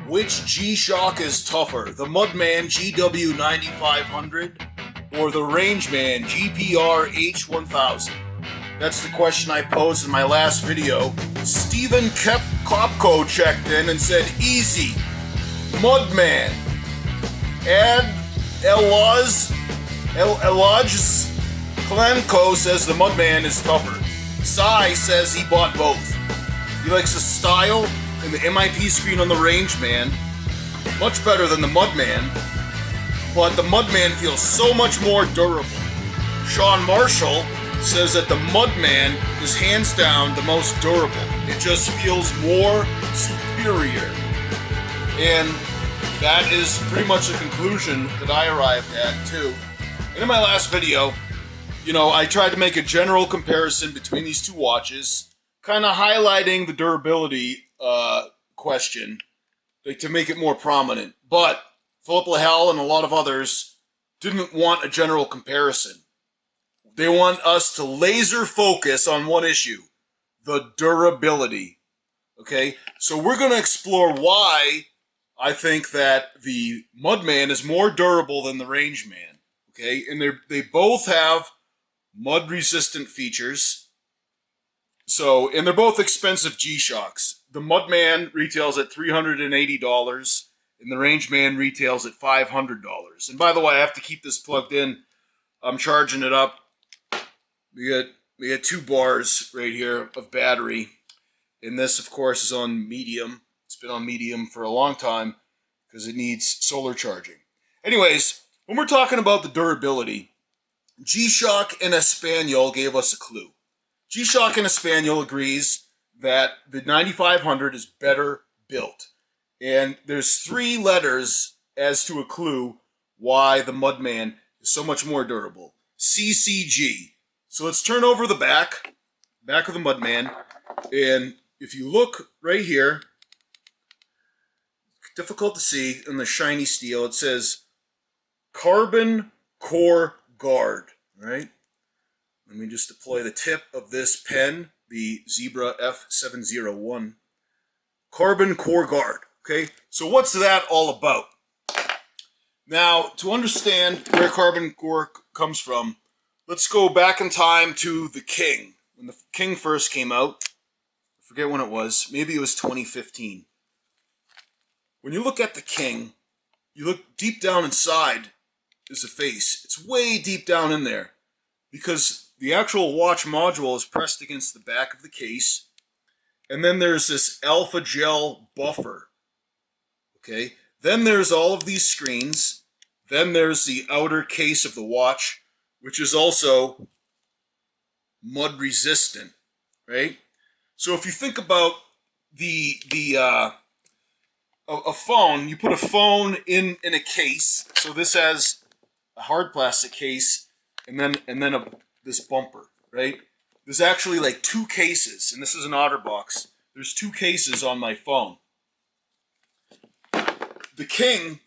Which G-Shock is tougher, the MUDMAN GW9500 or the Rangeman GPR H1000? That's the question I posed in my last video. Stephen Kopko checked in and said, easy, MUDMAN. Elaj Klenko says the MUDMAN is tougher. Sai says he bought both. He likes the style and the MIP screen on the Rangeman much better than the MUDMAN, but the MUDMAN feels so much more durable. Sean Marshall says that the MUDMAN is hands down the most durable. It just feels more superior. And that is pretty much the conclusion that I arrived at too. And in my last video, I tried to make a general comparison between these two watches, kind of highlighting the durability question, like to make it more prominent. But Philip Lahell and a lot of others didn't want a general comparison. They want us to laser focus on one issue, the durability. Okay, so we're going to explore why I think that the MUDMAN is more durable than the Rangeman. Okay, and they both have mud-resistant features. So, and they're both expensive G-Shocks. The MUDMAN retails at $380, and the Rangeman retails at $500. And by the way, I have to keep this plugged in. I'm charging it up. We got 2 bars right here of battery, and this, of course, is on medium. It's been on medium for a long time because it needs solar charging. Anyways, when we're talking about the durability, G-Shock and Espanol gave us a clue. G-Shock and Espanol agrees that the 9500 is better built. And there's 3 letters as to a clue why the MUDMAN is so much more durable. CCG. So let's turn over the back of the MUDMAN. And if you look right here, difficult to see in the shiny steel, it says Carbon Core Guard, right? Let me just deploy the tip of this pen, the Zebra F701. Carbon Core Guard, okay? So what's that all about? Now, to understand where Carbon Core comes from, let's go back in time to the King. When the King first came out, I forget when it was, maybe it was 2015. When you look at the King, you look deep down inside is the face. It's way deep down in there because the actual watch module is pressed against the back of the case, and then there's this alpha gel buffer, okay? Then there's all of these screens. Then there's the outer case of the watch, which is also mud resistant, right? So if you think about a phone, you put a phone in a case. So this has a hard plastic case, and then this bumper, right? There's actually like 2 cases, and this is an OtterBox. There's 2 cases on my phone. The King,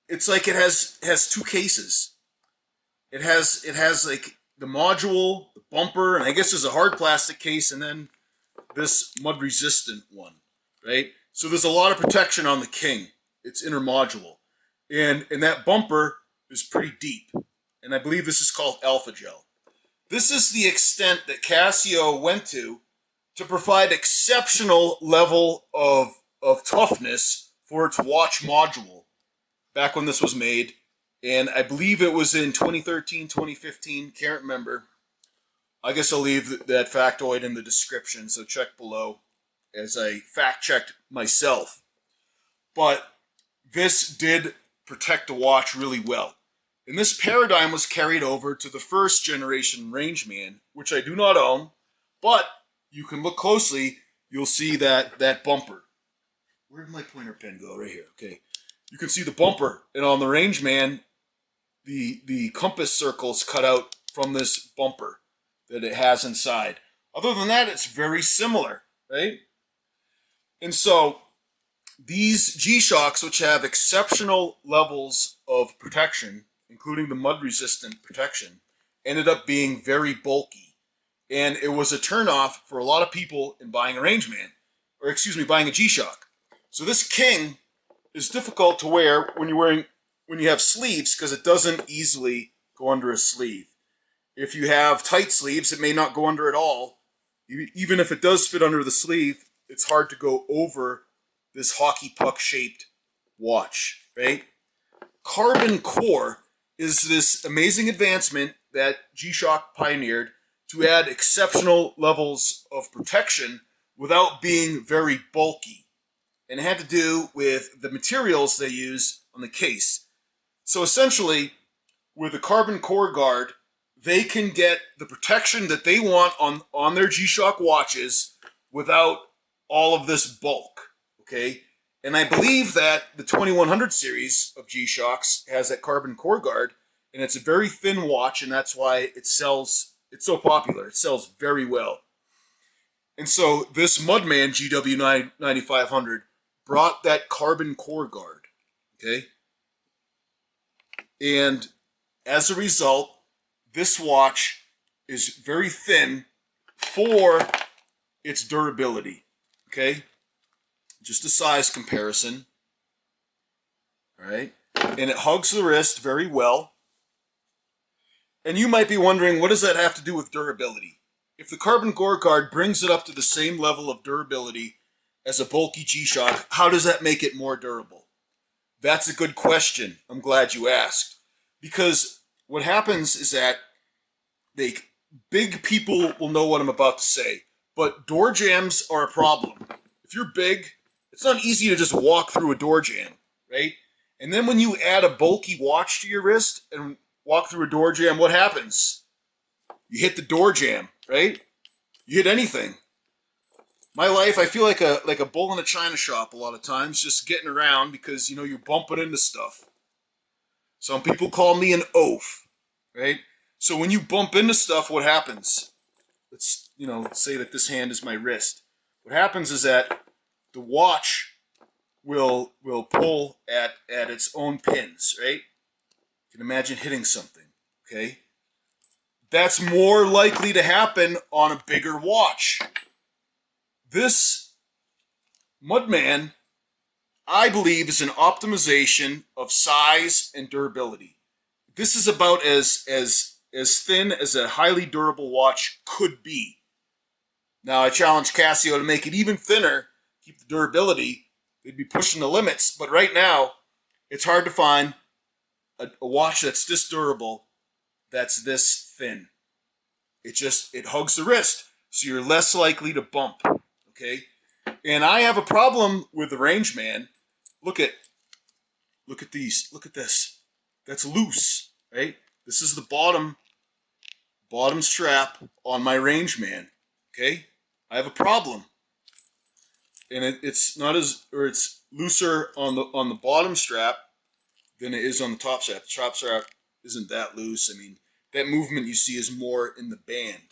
it's like it has 2 cases. It has like the module, the bumper, and I guess there's a hard plastic case, and then this mud resistant one, right? So there's a lot of protection on the King. It's intermodule, and that bumper is pretty deep, and I believe this is called alpha gel. This is the extent that Casio went to provide exceptional level of toughness for its watch module back when this was made. And I believe it was in 2013, 2015, can't remember. I guess I'll leave that factoid in the description, so check below as I fact-checked myself. But this did protect the watch really well. And this paradigm was carried over to the first generation Rangeman, which I do not own, but you can look closely, you'll see that bumper. Where did my pointer pen go? Right here, okay. You can see the bumper, and on the Rangeman, the compass circles cut out from this bumper that it has inside. Other than that, it's very similar, right? And so these G-Shocks, which have exceptional levels of protection, including the mud-resistant protection, ended up being very bulky. And it was a turnoff for a lot of people in buying a Rangeman, or excuse me, buying a G-Shock. So this King is difficult to wear when you have sleeves because it doesn't easily go under a sleeve. If you have tight sleeves, it may not go under at all. Even if it does fit under the sleeve, it's hard to go over this hockey puck shaped watch, right? Carbon core is this amazing advancement that G-Shock pioneered to add exceptional levels of protection without being very bulky. And it had to do with the materials they use on the case. So essentially, with a carbon core guard, they can get the protection that they want on their G-Shock watches without all of this bulk, okay? And I believe that the 2100 series of G-Shocks has that carbon core guard, and it's a very thin watch, and that's why it's so popular. It sells very well. And so this MUDMAN GW 9500 brought that carbon core guard, okay? And as a result, this watch is very thin for its durability, okay? Just a size comparison, all right? And it hugs the wrist very well. And you might be wondering, what does that have to do with durability? If the carbon core guard brings it up to the same level of durability as a bulky G-Shock, how does that make it more durable? That's a good question. I'm glad you asked. Because what happens is that big people will know what I'm about to say, but door jams are a problem. If you're big, it's not easy to just walk through a door jam, right? And then when you add a bulky watch to your wrist and walk through a door jam, what happens? You hit the door jam, right? You hit anything. My life, I feel like a bull in a china shop a lot of times, just getting around because, you're bumping into stuff. Some people call me an oaf, right? So when you bump into stuff, what happens? Let's say that this hand is my wrist. What happens is that the watch will pull at its own pins, right? You can imagine hitting something, okay? That's more likely to happen on a bigger watch. This MUDMAN, I believe, is an optimization of size and durability. This is about as thin as a highly durable watch could be. Now, I challenge Casio to make it even thinner, keep the durability. They'd be pushing the limits, but right now, it's hard to find a watch that's this durable, that's this thin. It hugs the wrist, so you're less likely to bump, okay? And I have a problem with the Rangeman. Look at these. Look at this. That's loose, right? This is the bottom strap on my Rangeman, okay? I have a problem. And it's looser on the bottom strap than it is on the top strap. The top strap isn't that loose. I mean, that movement you see is more in the band.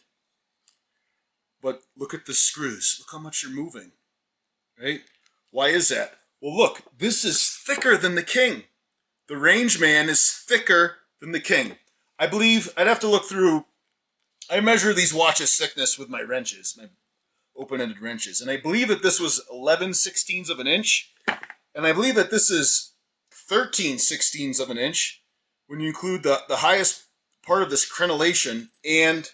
But look at the screws. Look how much you're moving, right? Why is that? Well, look, this is thicker than the King. The Rangeman is thicker than the King. I believe, I'd have to look through, I measure these watches' thickness with my wrenches, my open-ended wrenches. And I believe that this was 11/16 of an inch. And I believe that this is 13/16 of an inch when you include the highest part of this crenellation and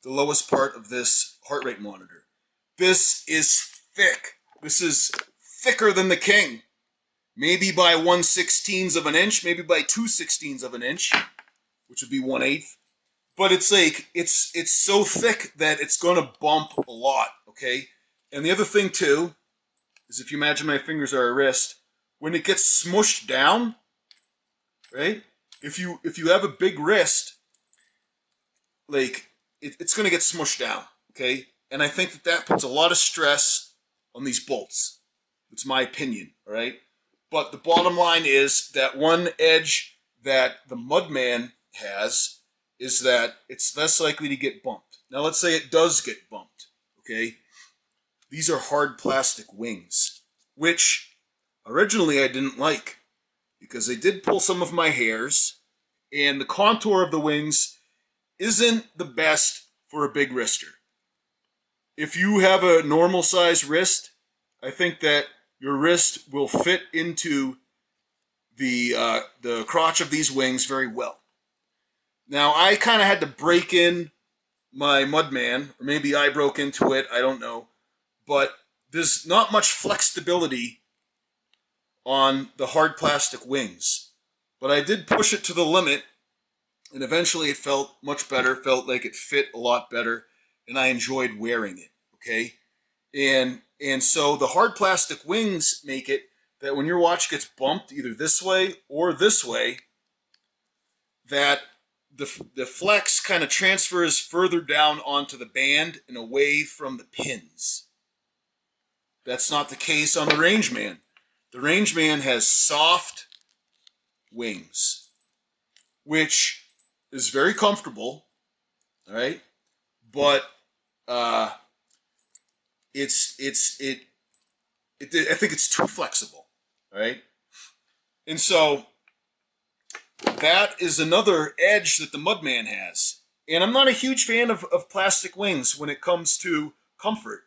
the lowest part of this heart rate monitor. This is thick. This is thicker than the King. Maybe by 1/16 of an inch, maybe by 2/16 of an inch, which would be 1/8. But it's like, it's so thick that it's going to bump a lot, okay? And the other thing, too, is if you imagine my fingers are a wrist, when it gets smushed down, right? If you have a big wrist, like, it's going to get smushed down, okay? And I think that puts a lot of stress on these bolts. It's my opinion, all right? But the bottom line is that one edge that the MUDMAN has is that it's less likely to get bumped. Now, let's say it does get bumped, okay? These are hard plastic wings, which originally I didn't like because they did pull some of my hairs, and the contour of the wings isn't the best for a big wrister. If you have a normal size wrist, I think that your wrist will fit into the crotch of these wings very well. Now, I kind of had to break in my MUDMAN, or maybe I broke into it, I don't know. But there's not much flexibility on the hard plastic wings. But I did push it to the limit, and eventually it felt much better, felt like it fit a lot better, and I enjoyed wearing it, okay? And so the hard plastic wings make it that when your watch gets bumped either this way or this way, that the flex kind of transfers further down onto the band and away from the pins. That's not the case on the Rangeman. The Rangeman has soft wings, which is very comfortable, all right? But I think it's too flexible, all right? And so that is another edge that the MUDMAN has. And I'm not a huge fan of plastic wings when it comes to comfort.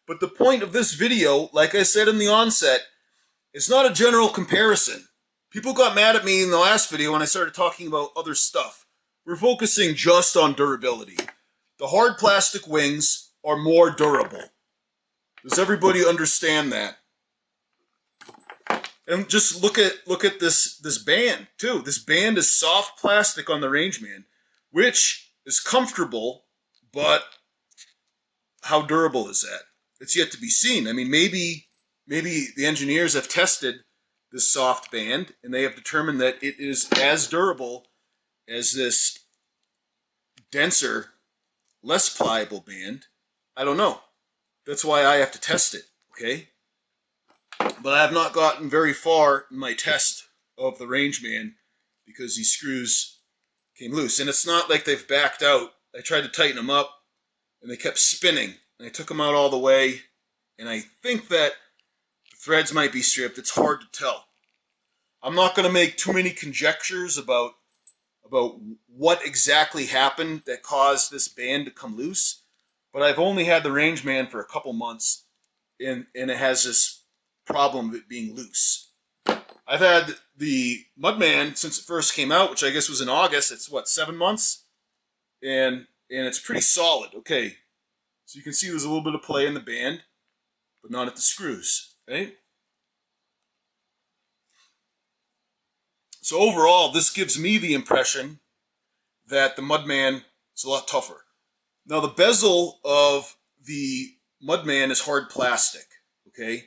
But the point of this video, like I said in the onset, is not a general comparison. People got mad at me in the last video when I started talking about other stuff. We're focusing just on durability. The hard plastic wings are more durable. Does everybody understand that? And just look at this band too. This band is soft plastic on the Rangeman, which is comfortable, but how durable is that? It's yet to be seen. I mean, maybe the engineers have tested this soft band and they have determined that it is as durable as this denser, less pliable band. I don't know. That's why I have to test it, okay? But I have not gotten very far in my test of the Rangeman because these screws came loose. And it's not like they've backed out. I tried to tighten them up and they kept spinning. And I took them out all the way. And I think that the threads might be stripped. It's hard to tell. I'm not going to make too many conjectures about what exactly happened that caused this band to come loose. But I've only had the Rangeman for a couple months. And it has this problem of it being loose. I've had the MUDMAN since it first came out, which I guess was in August. It's what, 7 months? And it's pretty solid. Okay. So you can see there's a little bit of play in the band, but not at the screws, right? So overall, this gives me the impression that the MUDMAN is a lot tougher. Now the bezel of the MUDMAN is hard plastic, okay?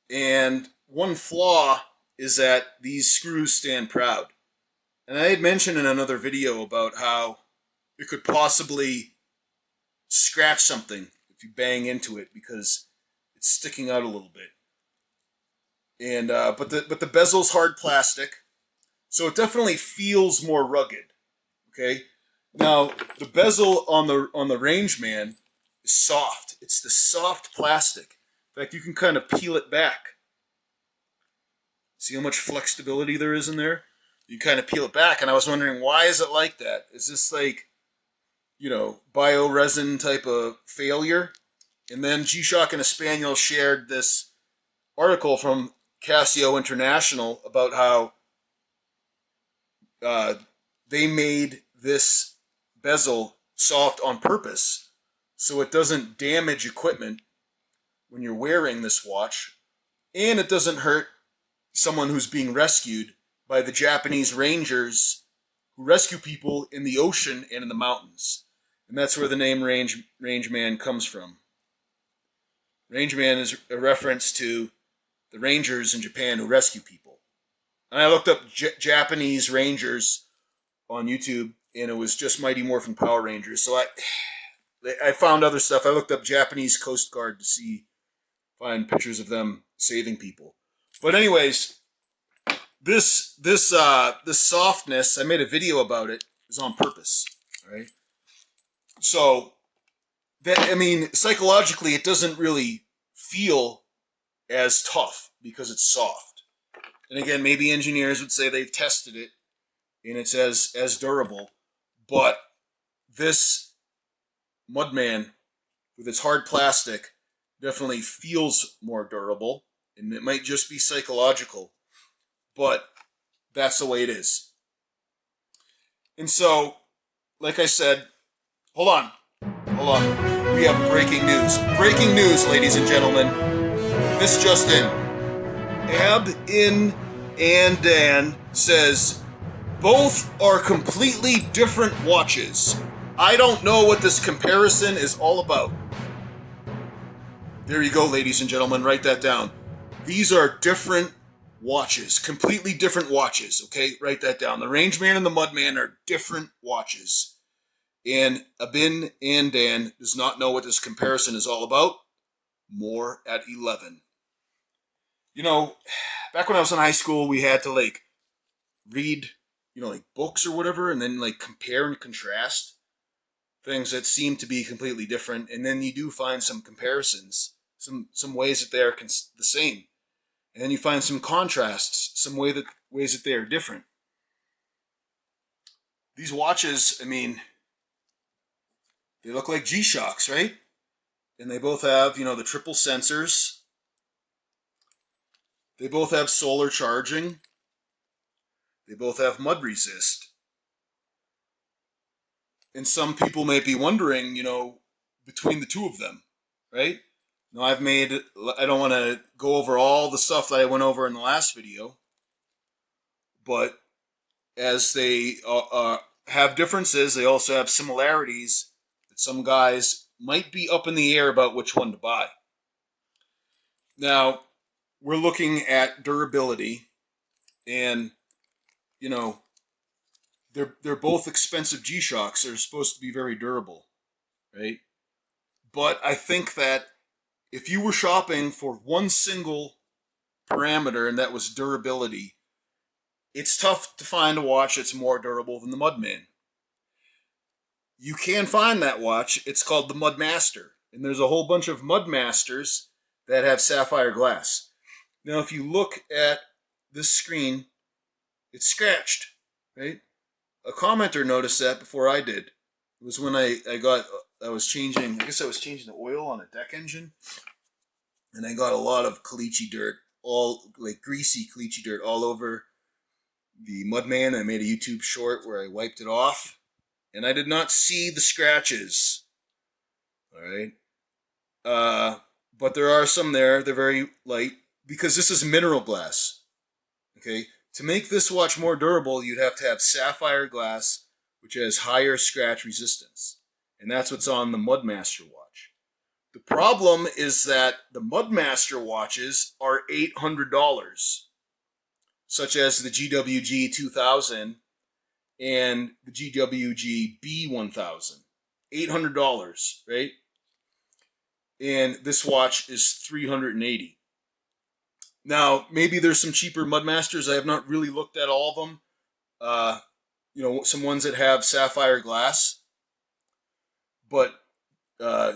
And one flaw is that these screws stand proud. And I had mentioned in another video about how it could possibly scratch something if you bang into it because it's sticking out a little bit. And but the bezel's hard plastic, so it definitely feels more rugged. Okay. Now the bezel on the Rangeman is soft. It's the soft plastic. In fact, you can kind of peel it back. See how much flexibility there is in there? You kind of peel it back, and I was wondering, why is it like that? Is this like, you know, bioresin type of failure? And then G-Shock and a Spaniel shared this article from Casio International about how they made this bezel soft on purpose so it doesn't damage equipment when you're wearing this watch, and it doesn't hurt someone who's being rescued by the Japanese rangers who rescue people in the ocean and in the mountains. And that's where the name Rangeman comes from. Rangeman is a reference to the rangers in Japan who rescue people. And I looked up Japanese rangers on YouTube, and it was just Mighty Morphin Power Rangers. So I found other stuff. I looked up Japanese Coast Guard to find pictures of them saving people. But anyways, this softness, I made a video about it, is on purpose, right? So that, I mean, psychologically, it doesn't really feel as tough because it's soft. And again, maybe engineers would say they've tested it and it's as durable, but this MUDMAN with its hard plastic definitely feels more durable. And it might just be psychological, but that's the way it is. And so, like I said, hold on. We have breaking news. Breaking news, ladies and gentlemen. This just in. and Dan says, both are completely different watches. I don't know what this comparison is all about. There you go, ladies and gentlemen. Write that down. These are different watches. Completely different watches, okay? Write that down. The Rangeman and the MUDMAN are different watches. And Abin and Dan does not know what this comparison is all about. More at 11. You know, back when I was in high school, we had to, like, read, you know, like, books or whatever, and then, like, compare and contrast things that seem to be completely different. And then you do find some comparisons, some ways that they are the same. And then you find some contrasts, some ways that they are different. These watches, I mean, they look like G-Shocks, right? And they both have, you know, the triple sensors. They both have solar charging. They both have mud resist. And some people may be wondering, you know, between the two of them, right? Now I don't want to go over all the stuff that I went over in the last video, but as they have differences, they also have similarities that some guys might be up in the air about which one to buy. Now, we're looking at durability, and, you know, they're both expensive G-Shocks. They're supposed to be very durable, right? But I think that if you were shopping for one single parameter, and that was durability, it's tough to find a watch that's more durable than the MUDMAN. You can find that watch. It's called the MUDMaster. And there's a whole bunch of MUDMasters that have sapphire glass. Now, if you look at this screen, it's scratched, right? A commenter noticed that before I did. It was when I was changing the oil on a deck engine. And I got a lot of caliche dirt, all like greasy caliche dirt all over the MUDMAN. I made a YouTube short where I wiped it off. And I did not see the scratches. All right. But there are some there. They're very light because this is mineral glass. Okay. To make this watch more durable, you'd have to have sapphire glass, which has higher scratch resistance. And that's what's on the MUDMaster watch. The problem is that the MUDMaster watches are $800, such as the GWG 2000 and the GWG B1000. $800, right? And this watch is $380. Now, maybe there's some cheaper MUDMasters. I have not really looked at all of them. You know, some ones that have sapphire glass. But,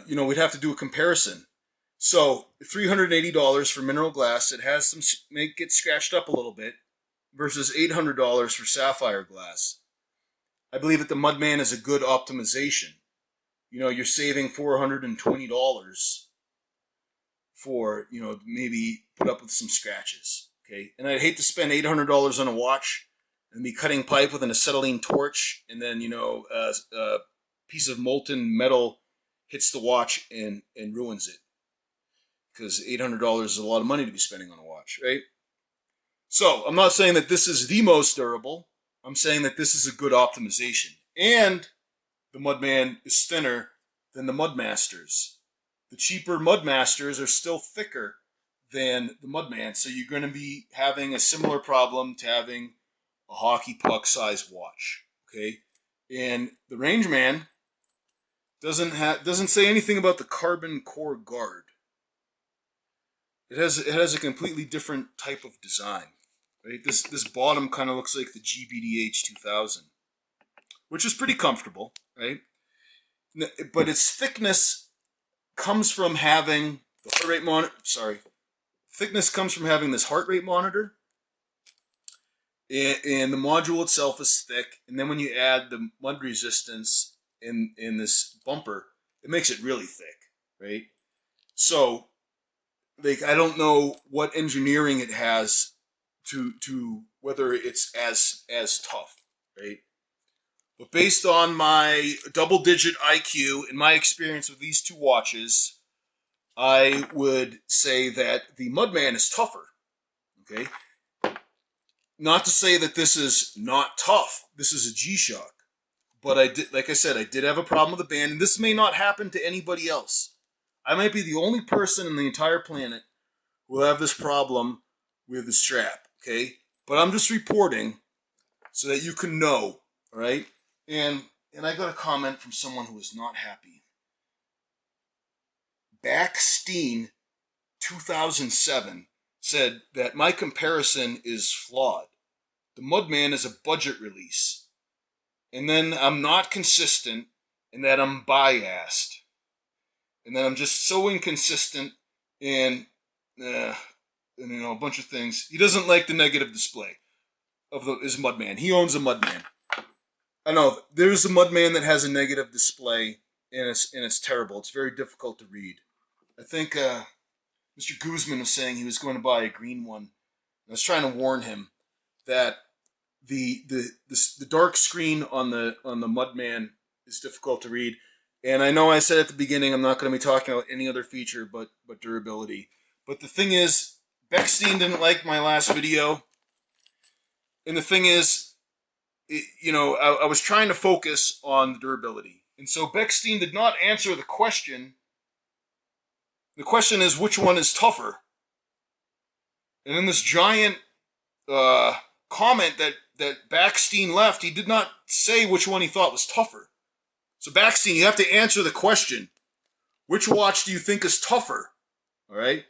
you know, we'd have to do a comparison. So, $380 for mineral glass. It has some, may get scratched up a little bit. Versus $800 for sapphire glass. I believe that the MUDMAN is a good optimization. You know, you're saving $420 for, you know, maybe put up with some scratches. Okay, and I'd hate to spend $800 on a watch and be cutting pipe with an acetylene torch, and then, you know, a piece of molten metal hits the watch and ruins it. Because $800 is a lot of money to be spending on a watch, right? So, I'm not saying that this is the most durable. I'm saying that this is a good optimization. And the MUDMAN is thinner than the MUDMasters. The cheaper MUDMasters are still thicker than the MUDMAN, so you're going to be having a similar problem to having a hockey puck size watch. Okay? And the Rangeman doesn't say anything about the carbon core guard. It has a completely different type of design. Right? This bottom kind of looks like the GBDH 2000, which is pretty comfortable, right? But its thickness comes from having the heart rate monitor. Thickness comes from having this heart rate monitor, and the module itself is thick. And then when you add the mud resistance in this bumper, it makes it really thick, right? So like, I don't know what engineering it has to whether it's as tough, right? But based on my double-digit IQ and my experience with these two watches, I would say that the MUDMAN is tougher. Okay, not to say that this is not tough. This is a G-Shock, but I did, like I said, I did have a problem with the band, and this may not happen to anybody else. I might be the only person in the entire planet who will have this problem with the strap. Okay, but I'm just reporting so that you can know. All right, and I got a comment from someone who was not happy. Backstein 2007 said that my comparison is flawed. The MUDMAN is a budget release. And then I'm not consistent, and that I'm biased. And that I'm just so inconsistent, and a bunch of things. He doesn't like the negative display of his MUDMAN. He owns a MUDMAN. I know, there's a MUDMAN that has a negative display, and it's terrible. It's very difficult to read. I think Mr. Guzman was saying he was going to buy a green one. I was trying to warn him that the dark screen on the MUDMAN is difficult to read. And I know I said at the beginning I'm not going to be talking about any other feature but durability. But the thing is, Beckstein didn't like my last video. And the thing is, I was trying to focus on the durability. And so Beckstein did not answer the question. The question is, which one is tougher? And in this giant comment that Backstein left, he did not say which one he thought was tougher. So Backstein, you have to answer the question. Which watch do you think is tougher? All right?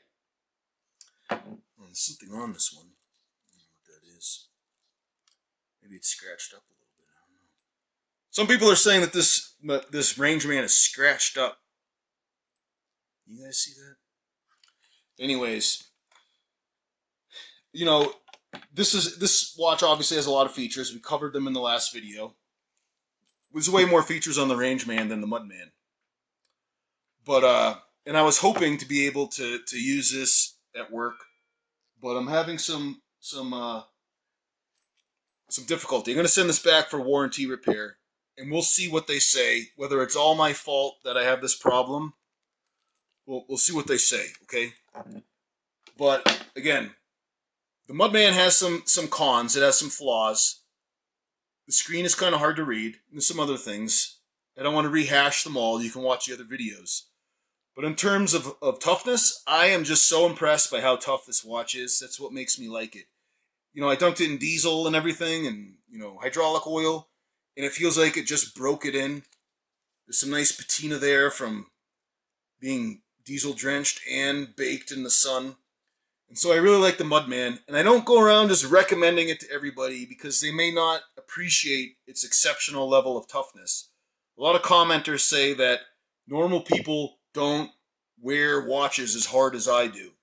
Oh, there's something on this one. I don't know what that is. Maybe it's scratched up a little bit. I don't know. Some people are saying that this Rangeman is scratched up. You guys see that? Anyways, this watch obviously has a lot of features. We covered them in the last video. There's way more features on the Rangeman than the MUDMAN. But and I was hoping to be able to use this at work, but I'm having some difficulty. I'm going to send this back for warranty repair, and we'll see what they say. Whether it's all my fault that I have this problem. We'll see what they say, okay? But, again, the MUDMAN has some cons. It has some flaws. The screen is kind of hard to read. And there's some other things. I don't want to rehash them all. You can watch the other videos. But in terms of toughness, I am just so impressed by how tough this watch is. That's what makes me like it. I dunked it in diesel and everything and, hydraulic oil. And it feels like it just broke it in. There's some nice patina there from being diesel drenched and baked in the sun. And so I really like the MUDMAN, and I don't go around just recommending it to everybody because they may not appreciate its exceptional level of toughness. A lot of commenters say that normal people don't wear watches as hard as I do.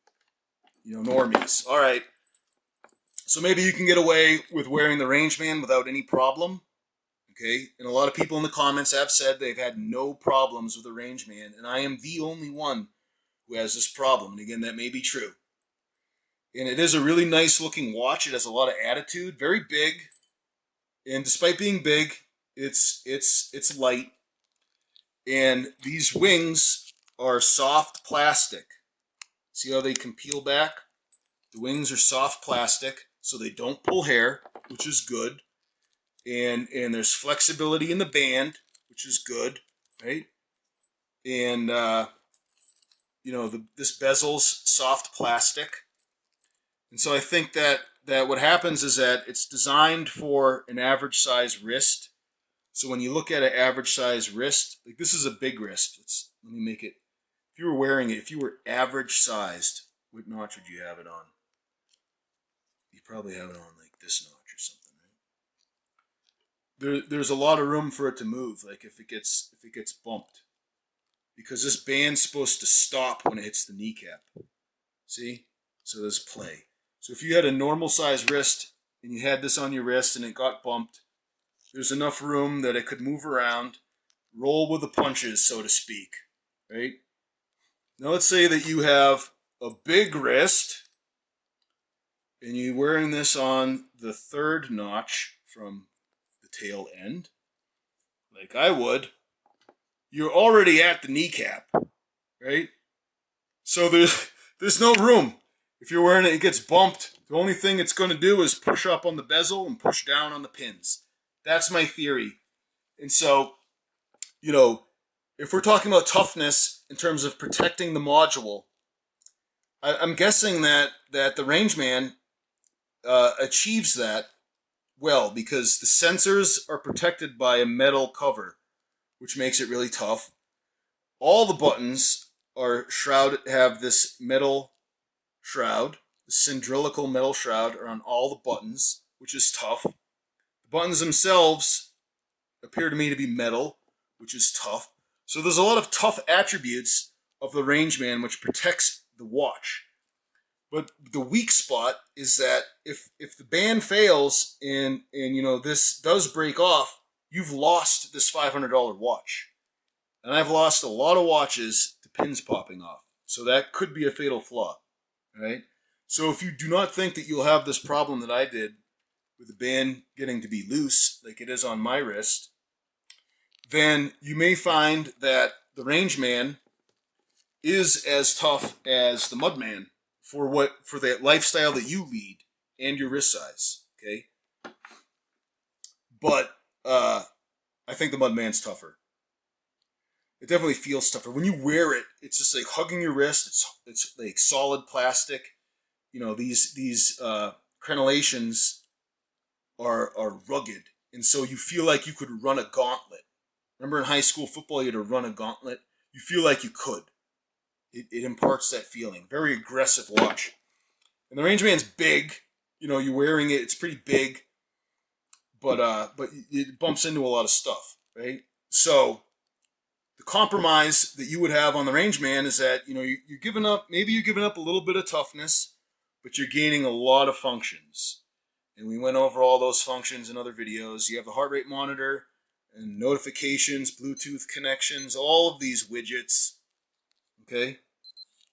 Normies. All right. So maybe you can get away with wearing the Rangeman without any problem. Okay, and a lot of people in the comments have said they've had no problems with the Rangeman, and I am the only one who has this problem. And again, that may be true. And it is a really nice looking watch. It has a lot of attitude, very big, and despite being big, it's light. And these wings are soft plastic. See how they can peel back? The wings are soft plastic, so they don't pull hair, which is good. And there's flexibility in the band, which is good, right? And this bezel's soft plastic, and so I think that what happens is that it's designed for an average size wrist. So when you look at an average size wrist, like this is a big wrist. Let me make it. If you were wearing it, if you were average sized, what notch would you have it on? You probably have it on like this notch or something. There's a lot of room for it to move, like if it gets bumped, because this band's supposed to stop when it hits the kneecap. See? So there's play. So if you had a normal size wrist and you had this on your wrist and it got bumped, there's enough room that it could move around, roll with the punches, so to speak, right? Now let's say that you have a big wrist, and you're wearing this on the third notch from the tail end, like I would, you're already at the kneecap, right? So there's no room. If you're wearing it, it gets bumped. The only thing it's going to do is push up on the bezel and push down on the pins. That's my theory. And so, you know, if we're talking about toughness in terms of protecting the module, I'm guessing that the Rangeman achieves that well, because the sensors are protected by a metal cover, which makes it really tough. All the buttons are have this metal shroud, the cylindrical metal shroud are on all the buttons, which is tough. The buttons themselves appear to me to be metal, which is tough. So there's a lot of tough attributes of the Rangeman which protects the watch. But the weak spot is that if the band fails and you know this does break off, you've lost this $500 watch. And I've lost a lot of watches to pins popping off. So that could be a fatal flaw, right? So if you do not think that you'll have this problem that I did with the band getting to be loose, like it is on my wrist, then you may find that the Rangeman is as tough as the MUDMAN for that lifestyle that you lead and your wrist size, okay? But I think the MUDMAN's tougher. It definitely feels tougher. When you wear it, it's just like hugging your wrist. It's like solid plastic. You know, these crenellations are rugged. And so you feel like you could run a gauntlet. Remember in high school football, you had to run a gauntlet? You feel like you could. It imparts that feeling. Very aggressive watch. And the Rangeman's big. You know, you're wearing it. It's pretty big. But it bumps into a lot of stuff, right? So the compromise that you would have on the Rangeman is that, you know, you're giving up, maybe you're giving up a little bit of toughness, but you're gaining a lot of functions. And we went over all those functions in other videos. You have the heart rate monitor and notifications, Bluetooth connections, all of these widgets. Okay?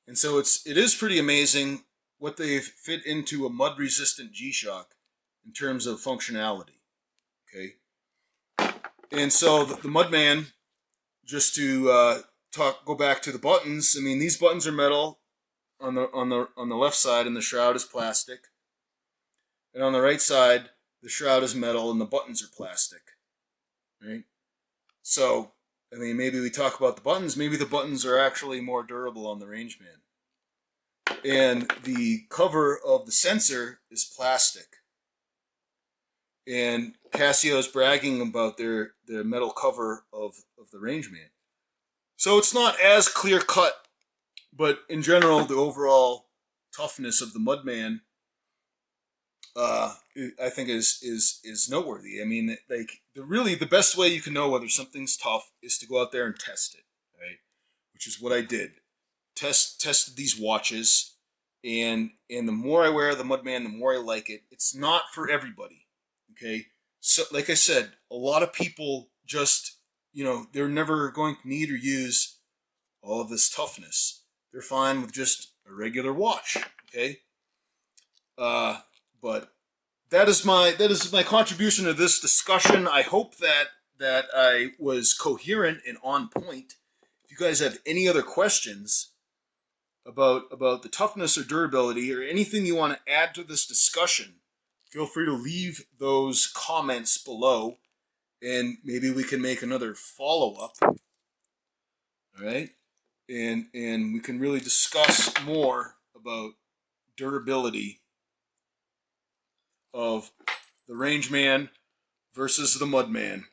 And so it is pretty amazing what they've fit into a mud-resistant G-Shock in terms of functionality. Okay? And so the MUDMAN, just to go back to the buttons, I mean, these buttons are metal on the left side, and the shroud is plastic. And on the right side, the shroud is metal, and the buttons are plastic. Right? So, I mean, maybe we talk about the buttons. Maybe the buttons are actually more durable on the Rangeman. And the cover of the sensor is plastic. And Casio is bragging about their metal cover of the Rangeman. So it's not as clear cut, but in general, the overall toughness of the MUDMAN, I think is noteworthy. I mean, like the best way you can know whether something's tough is to go out there and test it, right? Which is what I did. Tested these watches, and the more I wear the MUDMAN, the more I like it. It's not for everybody, okay? So, like I said, a lot of people just, you know, they're never going to need or use all of this toughness. They're fine with just a regular watch, okay? But that is my contribution to this discussion. I hope that I was coherent and on point. If you guys have any other questions about the toughness or durability or anything you want to add to this discussion, feel free to leave those comments below, and maybe we can make another follow-up. All right? And we can really discuss more about durability of the Rangeman versus the MUDMAN.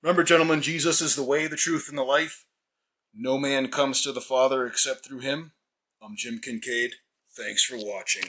Remember, gentlemen, Jesus is the way, the truth, and the life. No man comes to the Father except through him. I'm Jim Kinkade. Thanks for watching.